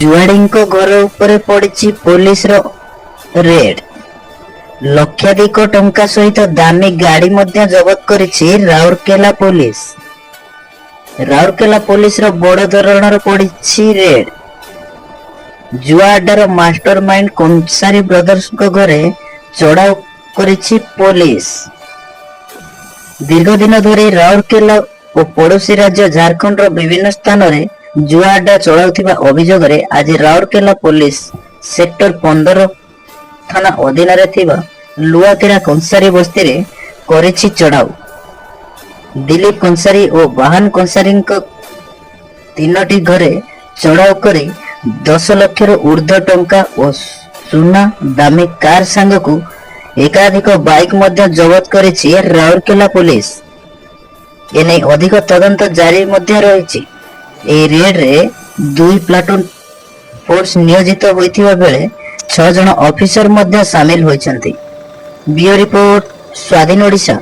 जुआड़ीଙ୍କ घर उपरे पड़िछि Pulitzer red. लक्षाधिक टंका सहित दामी गाड़ी मध्य जबत करिछि राउरकेला पुलिस। राउरकेला पुलिस रो बड़ धरणर पड़िछि रेड। जुआ अड्डार मास्टरमाइंड कंसारी ब्रदर्स घरे चढ़ाऊ करिछि पुलिस। दीर्घ दिन धरी राउरकेला और पड़ोशी राज्य झारखंड विभिन्न स्थान में जुआ अड्डा चलाउथिबा अभियोग रे आज राउरकेला पुलिस सेक्टर 15 थाना अधीन रे थिबा लुआकेरा कंसारी बस्ती रे करिछि चढ़ाऊ। दिलीप कंसारी और वाहन कंसारी तीनोटी घरे चढ़ाऊ करी 10 लाख ऊर्ध्व टंका और सुना दामी कार सांग को एकाधिक बाइक मध्य जबत करिछि राउरकेला पुलिस। एने अधिक तदंत जारी मध्य रहिछि। ए रेड रे 2 प्लाटून फोर्स नियोजित होइथिबा बेले 6 जन ऑफिसर मध्य शामिल होइछन्ति। ब्यूरो रिपोर्ट स्वाधीन ओडिशा।